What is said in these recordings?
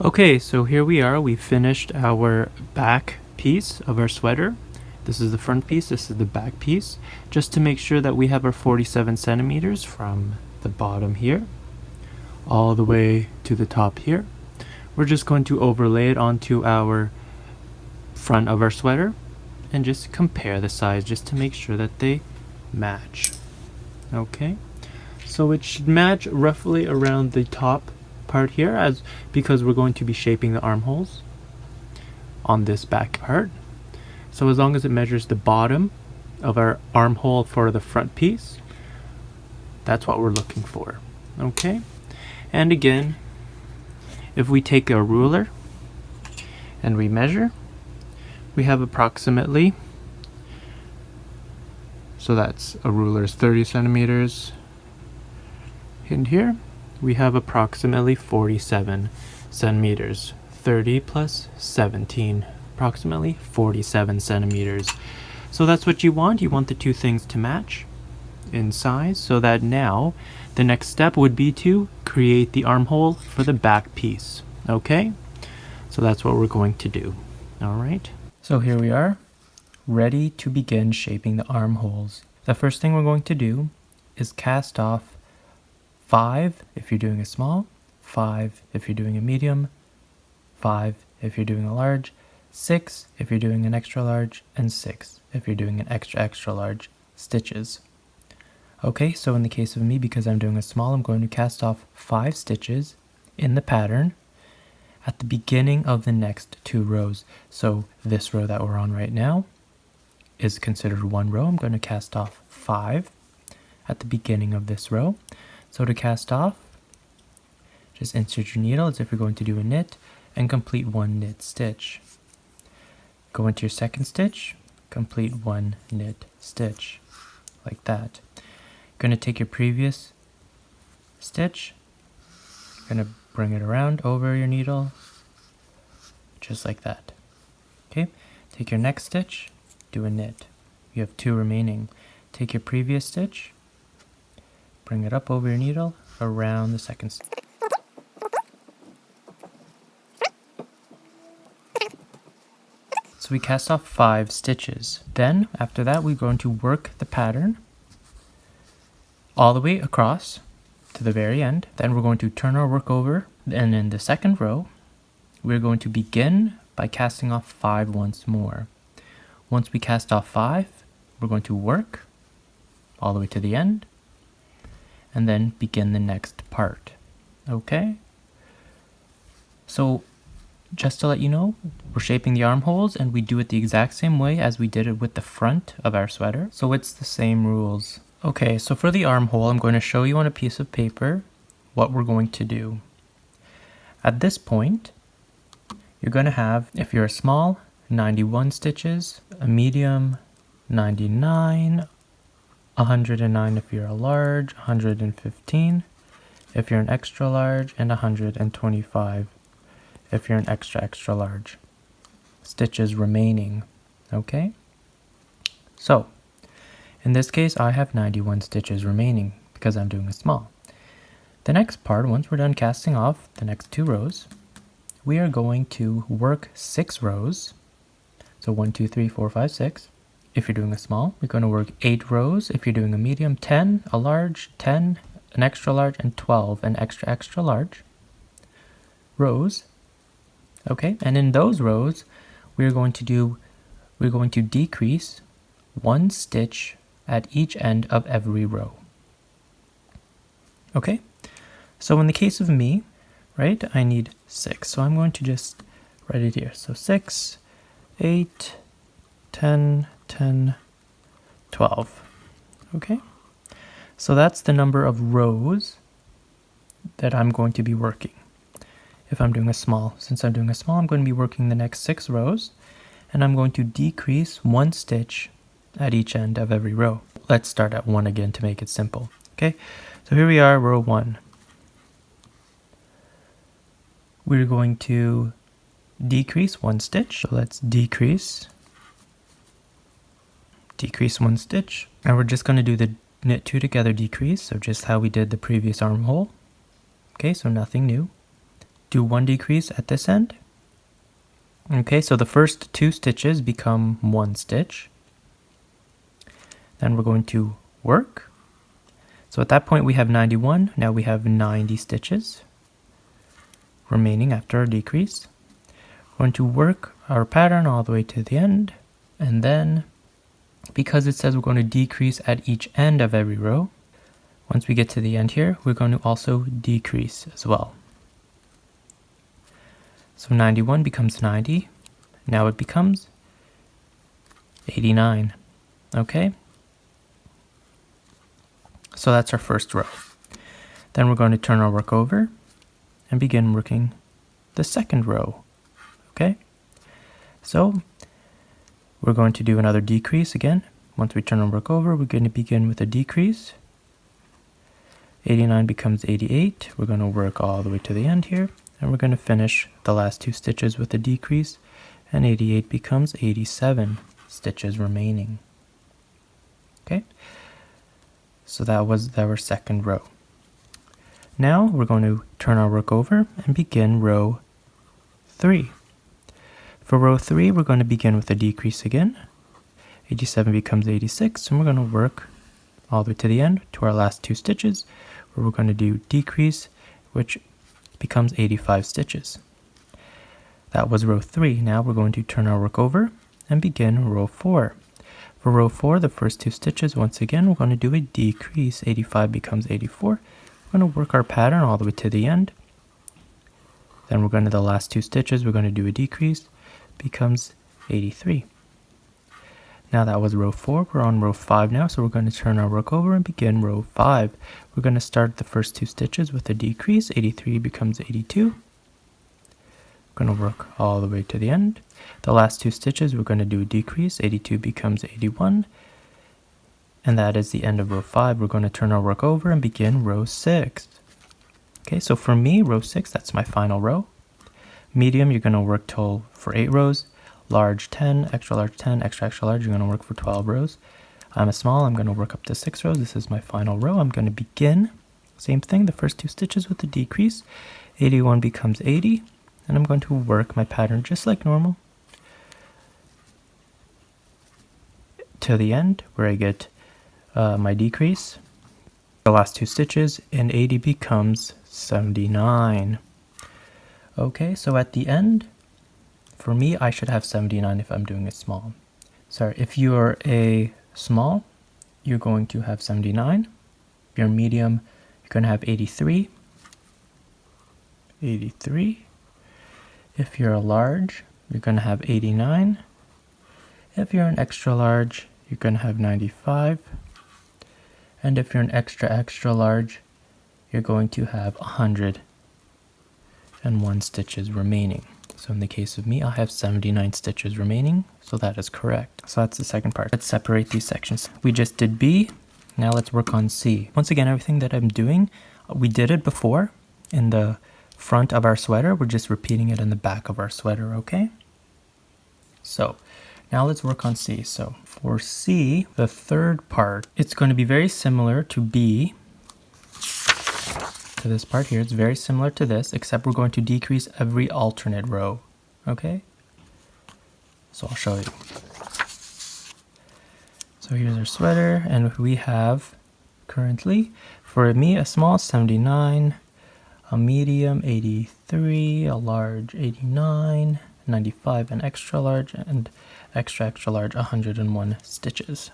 Okay, so here we are. We finished our back piece of our sweater. This is the front piece, this is the back piece. Just to make sure that we have our 47 centimeters from the bottom here all the way to the top here. We're just going to overlay it onto our front of our sweater and just compare the size just to make sure that they match. Okay, so it should match roughly around the top part here, because we're going to be shaping the armholes on this back part. So as long as it measures the bottom of our armhole for the front piece, that's what we're looking for. Okay, and again, if we take a ruler and we measure, we have approximately, so that's a ruler is 30 centimeters. In here, we have approximately 47 centimeters. 30 plus 17, approximately 47 centimeters. So that's what you want. You want the two things to match in size, so that now the next step would be to create the armhole for the back piece. Okay, so that's what we're going to do. All right, so here we are, ready to begin shaping the armholes. The first thing we're going to do is cast off 5 if you're doing a small, 5 if you're doing a medium, 5 if you're doing a large, 6 if you're doing an extra large, and 6 if you're doing an extra large stitches. Okay, so in the case of me, because I'm doing a small, I'm going to cast off 5 stitches in the pattern at the beginning of the next 2 rows. So this row that we're on right now is considered one row. I'm going to cast off 5 at the beginning of this row. So to cast off, just insert your needle as if you're going to do a knit and complete 1 knit stitch. Go into your second stitch, complete 1 knit stitch, like that. You're going to take your previous stitch, you're going to bring it around over your needle, just like that. Okay, take your next stitch, do a knit. You have 2 remaining. Take your previous stitch, bring it up over your needle, around the second stitch. So we cast off 5 stitches. Then, after that, we're going to work the pattern all the way across to the very end. Then we're going to turn our work over, and in the second row, we're going to begin by casting off 5 once more. Once we cast off 5, we're going to work all the way to the end, and then begin the next part. Okay? So just to let you know, we're shaping the armholes and we do it the exact same way as we did it with the front of our sweater. So it's the same rules. Okay, so for the armhole, I'm going to show you on a piece of paper what we're going to do. At this point, you're going to have, if you're a small, 91 stitches, a medium, 99, 109 if you're a large, 115 if you're an extra large, and 125 if you're an extra large stitches remaining. Okay, so in this case I have 91 stitches remaining because I'm doing a small. The next part, once we're done casting off the next 2 rows, we are going to work 6 rows. So 1, 2, 3, 4, 5, 6. If you're doing a small, we're going to work 8 rows. If you're doing a medium, 10, a large, 10, an extra large, and 12, an extra large rows. Okay, and in those rows, we're going to decrease 1 stitch at each end of every row. Okay, so in the case of me, right, I need 6. So I'm going to just write it here. So 6, 8, 10, 10, 12. Okay, so that's the number of rows that I'm going to be working. If I'm doing a small, since I'm doing a small, I'm going to be working the next 6 rows, and I'm going to decrease 1 stitch at each end of every row. Let's start at 1 again to make it simple. Okay, so here we are, row 1. We're going to decrease 1 stitch. So let's decrease 1 stitch. And we're just going to do the knit 2 together decrease, so just how we did the previous armhole. Okay, so nothing new. do one decrease at this end. Okay, so the first 2 stitches become 1 stitch. Then we're going to work. So at that point we have 91, now we have 90 stitches remaining after our decrease. We're going to work our pattern all the way to the end, and then because it says we're going to decrease at each end of every row, once we get to the end here, we're going to also decrease as well. So 91 becomes 90, now it becomes 89, okay? So that's our first row. Then we're going to turn our work over and begin working the second row, okay? So we're going to do another decrease again. Once we turn our work over, we're going to begin with a decrease. 89 becomes 88. We're going to work all the way to the end here, and we're going to finish the last 2 stitches with a decrease, and 88 becomes 87 stitches remaining. Okay? So that was our second row. Now we're going to turn our work over and begin row 3. For row 3, we're going to begin with a decrease again. 87 becomes 86, and we're going to work all the way to the end to our last 2 stitches, where we're going to do decrease, which becomes 85 stitches. That was row 3. Now we're going to turn our work over and begin row 4. For row 4, the first 2 stitches, once again, we're going to do a decrease. 85 becomes 84. We're going to work our pattern all the way to the end. Then we're going to the last 2 stitches, we're going to do a decrease, becomes 83. Now that was row 4, we're on row 5 now, so we're going to turn our work over and begin row 5. We're going to start the first 2 stitches with a decrease. 83 becomes 82. We're going to work all the way to the end. The last 2 stitches, we're going to do a decrease. 82 becomes 81. And that is the end of row 5. We're going to turn our work over and begin row 6. Okay, so for me, row 6, that's my final row. Medium, you're going to work for 8 rows. Large 10, extra large 10, extra extra large, you're going to work for 12 rows. I'm a small, I'm going to work up to 6 rows. This is my final row. I'm going to begin, same thing, the first 2 stitches with a decrease. 81 becomes 80, and I'm going to work my pattern just like normal to the end where I get my decrease. The last 2 stitches, and 80 becomes 79. Okay, so at the end, for me, I should have 79 if I'm doing it small. Sorry, if you're a small, you're going to have 79. If you're medium, you're going to have 83. 83. If you're a large, you're going to have 89. If you're an extra large, you're going to have 95. And if you're an extra extra large, you're going to have 101 stitches remaining. So in the case of me, I have 79 stitches remaining, so that is correct. So that's the second part. Let's separate these sections. We just did B, now let's work on C. Once again, everything that I'm doing, we did it before in the front of our sweater. We're just repeating it in the back of our sweater, okay? So now let's work on C. So for C, the third part, it's going to be very similar to B. To this part here, it's very similar to this, except we're going to decrease every alternate row, okay? So I'll show you. So here's our sweater, and we have currently, for me, a small 79, a medium 83, a large 89, 95, an extra large, and extra extra large 101 stitches.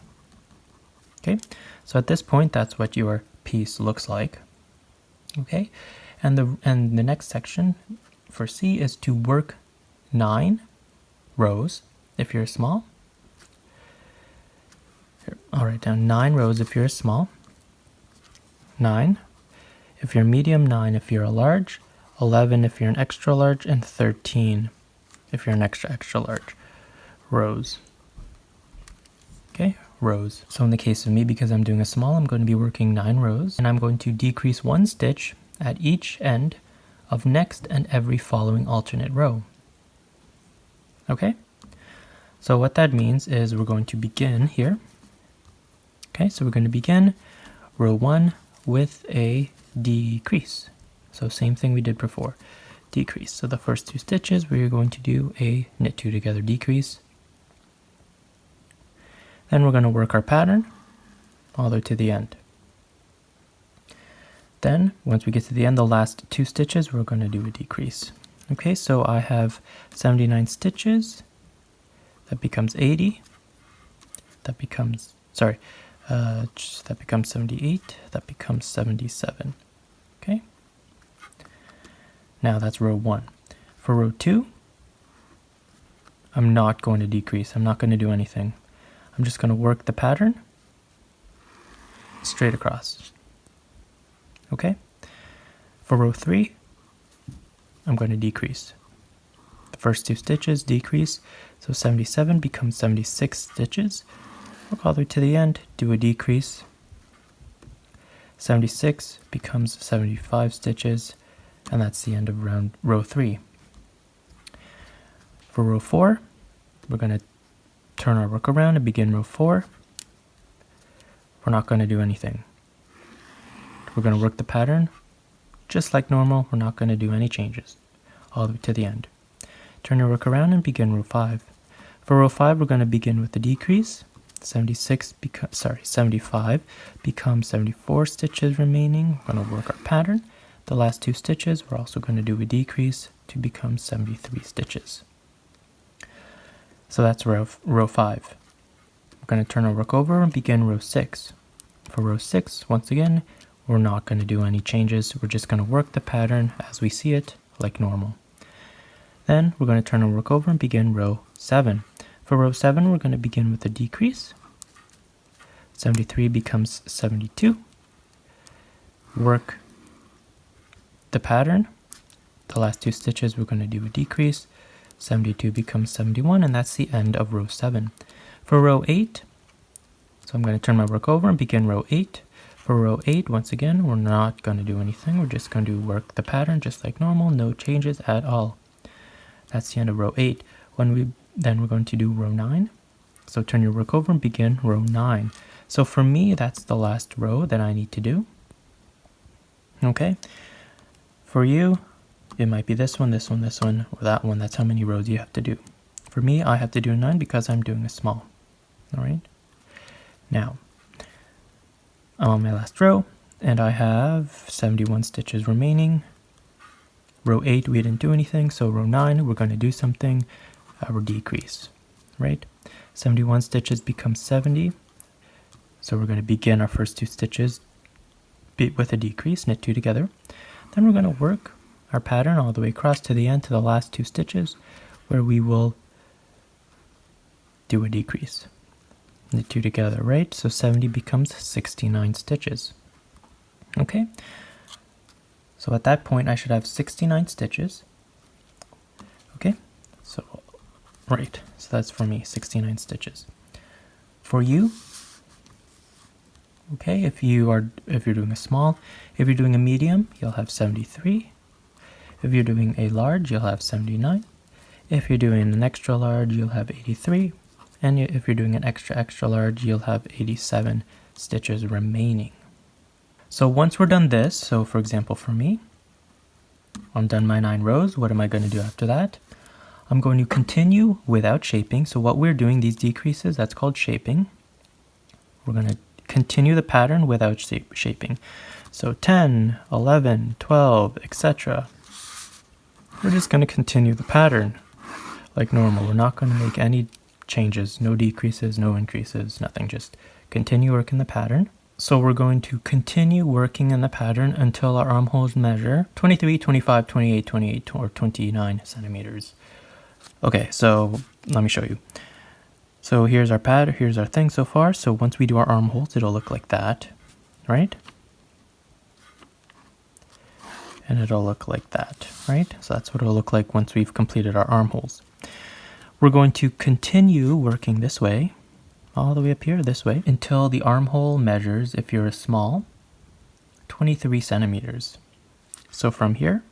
Okay, so at this point, that's what your piece looks like. Okay, and the next section for C is to work 9 rows if you're small. Here, I'll write down 9 rows if you're small, 9 if you're medium, 9 if you're a large, 11 if you're an extra large, and 13 if you're an extra extra large rows. Okay, rows. So in the case of me, because I'm doing a small, I'm going to be working 9 rows, and I'm going to decrease 1 stitch at each end of next and every following alternate row. Okay, so what that means is we're going to begin here. Okay, so we're going to begin row 1 with a decrease. So same thing we did before. decrease. So the first 2 stitches, we're going to do a knit 2 together decrease. Then we're going to work our pattern all the way to the end. Then, once we get to the end, the last 2 stitches, we're going to do a decrease. Okay, so I have 79 stitches. That becomes 80. That becomes, that becomes 78. That becomes 77. Okay. Now that's row 1. For row 2, I'm not going to decrease. I'm not going to do anything. I'm just going to work the pattern straight across. Okay? For row 3, I'm going to decrease. The first 2 stitches decrease, so 77 becomes 76 stitches. Work all the way to the end, do a decrease. 76 becomes 75 stitches, and that's the end of row 3. For row 4, we're going to turn our work around and begin row 4. We're not going to do anything. We're going to work the pattern just like normal. We're not going to do any changes all the way to the end. Turn your work around and begin row 5. For row 5, we're going to begin with the decrease. 75 becomes 74 stitches remaining. We're going to work our pattern. The last 2 stitches, we're also going to do a decrease to become 73 stitches. So that's row 5. We're going to turn our work over and begin row 6. For row 6, once again, we're not going to do any changes. We're just going to work the pattern as we see it, like normal. Then we're going to turn our work over and begin row 7. For row 7, we're going to begin with a decrease. 73 becomes 72. Work the pattern. The last 2 stitches, we're going to do a decrease. 72 becomes 71, and that's the end of row 7. For row 8, so I'm going to turn my work over and begin row 8. For row 8, once again, we're not going to do anything. We're just going to work the pattern just like normal, no changes at all. That's the end of row 8. Then we're going to do row 9. So turn your work over and begin row 9. So for me, that's the last row that I need to do. Okay. For you, it might be this one, this one, this one, or that one. That's how many rows you have to do. For me, I have to do 9 because I'm doing a small. All right. Now, I'm on my last row, and I have 71 stitches remaining. Row 8, we didn't do anything, so row 9, we're going to do something, our decrease, right? 71 stitches becomes 70, so we're going to begin our first 2 stitches with a decrease, knit 2 together. Then we're going to work our pattern all the way across to the end to the last 2 stitches, where we will do a decrease. Knit 2 together, right? So 70 becomes 69 stitches. Okay? So at that point, I should have 69 stitches. Okay? So, right. So that's for me, 69 stitches. For you, okay, if you're doing a small, if you're doing a medium, you'll have 73. If you're doing a large, you'll have 79. If you're doing an extra large, you'll have 83. And if you're doing an extra large, you'll have 87 stitches remaining. So once we're done this, so for example for me, I'm done my 9 rows. What am I going to do after that? I'm going to continue without shaping. So what we're doing, these decreases, that's called shaping. We're going to continue the pattern without shaping. So 10, 11, 12, etc. We're just going to continue the pattern like normal. We're not going to make any changes, no decreases, no increases, nothing. Just continue working the pattern. So we're going to continue working in the pattern until our armholes measure 23, 25, 28, 28, or 29 centimeters. Okay, so let me show you. So here's our pattern, here's our thing so far. So once we do our armholes, it'll look like that, right? And it'll look like that, right? So that's what it'll look like once we've completed our armholes. We're going to continue working this way, all the way up here, this way, until the armhole measures, if you're a small, 23 centimeters. So from here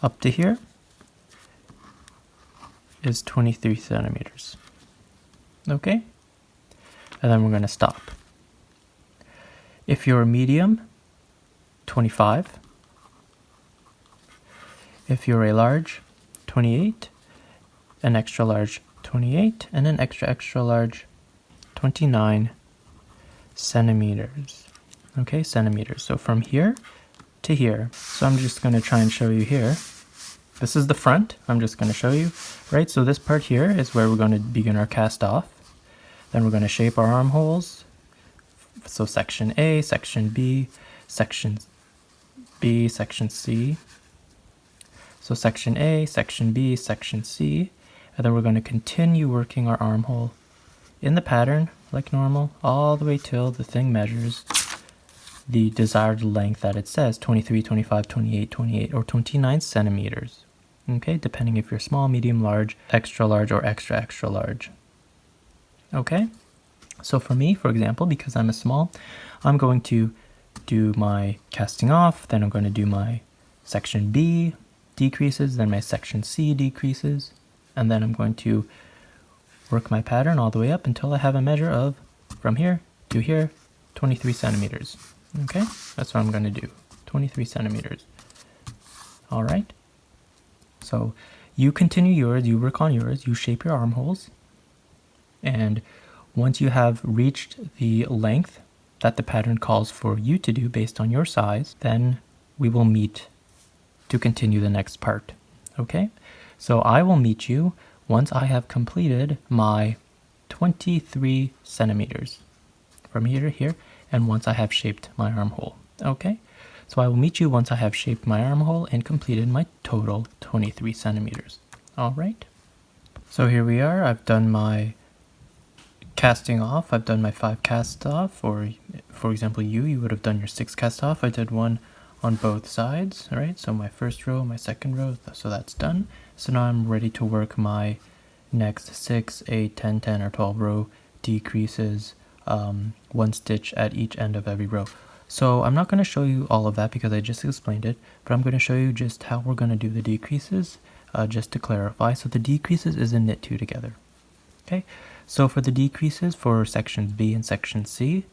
up to here is 23 centimeters. Okay? And then we're going to stop. If you're a medium, 25. If you're a large, 28, an extra large, 28, and an extra extra large, 29 centimeters. Okay, centimeters. So from here to here. So I'm just going to try and show you here. This is the front. I'm just going to show you, right? So this part here is where we're going to begin our cast off. Then we're going to shape our armholes. So section A, section B, section B, section C. So section A, section B, section C. And then we're going to continue working our armhole in the pattern like normal all the way till the thing measures the desired length that it says, 23, 25, 28, 28, or 29 centimeters. Okay, depending if you're small, medium, large, extra large, or extra extra large. Okay, so for me, for example, because I'm a small, I'm going to do my casting off, then I'm going to do my section B decreases, then my section C decreases, and then I'm going to work my pattern all the way up until I have a measure of, from here to here, 23 centimeters. Okay, that's what I'm going to do, 23 centimeters. All right, so you continue yours, you work on yours, you shape your armholes, and once you have reached the length that the pattern calls for you to do based on your size, then we will meet to continue the next part. Okay, so I will meet you once I have completed my 23 centimeters from here to here, and once I have shaped my armhole. Okay, so I will meet you once I have shaped my armhole and completed my total 23 centimeters. All right, so here we are. I've done my casting off. I've done my 5 cast off, or for example, you would have done your 6 cast off. I did one on both sides. All right, so my first row, my second row, so that's done. So now I'm ready to work my next 6, 8, 10, 10, or 12 row decreases, 1 stitch at each end of every row. So I'm not going to show you all of that because I just explained it, but I'm going to show you just how we're going to do the decreases, just to clarify. So the decreases is a knit 2 together. Okay, so for the decreases for sections B and section C,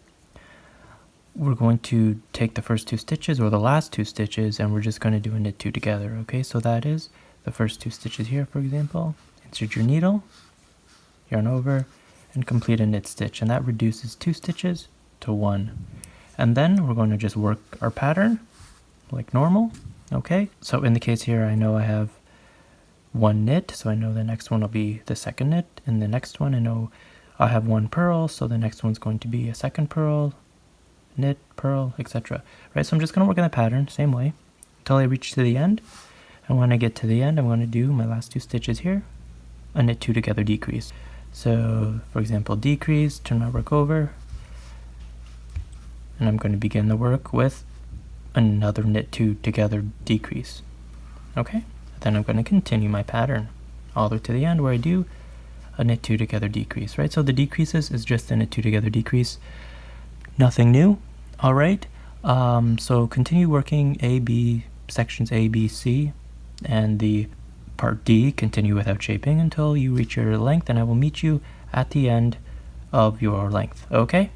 we're going to take the first 2 stitches or the last 2 stitches, and we're just going to do a knit 2 together. Okay, so that is the first 2 stitches here, for example. Insert your needle, yarn over, and complete a knit stitch, and that reduces 2 stitches to 1. And then we're going to just work our pattern like normal. Okay, so in the case here, I know I have 1 knit, so I know the next one will be the second knit, and the next one I know I have 1 purl, so the next one's going to be a second purl, knit, purl, etc. Right, so I'm just going to work in the pattern same way until I reach to the end, and when I get to the end, I'm going to do my last 2 stitches here, a knit 2 together decrease. So for example, decrease, turn my work over, and I'm going to begin the work with another knit 2 together decrease. Okay, then I'm going to continue my pattern all the way to the end where I do a knit 2 together decrease, right? So the decreases is just a knit 2 together decrease, nothing new. All right, so continue working A, B, sections A, B, C, and the part D, continue without shaping until you reach your length, and I will meet you at the end of your length. Okay?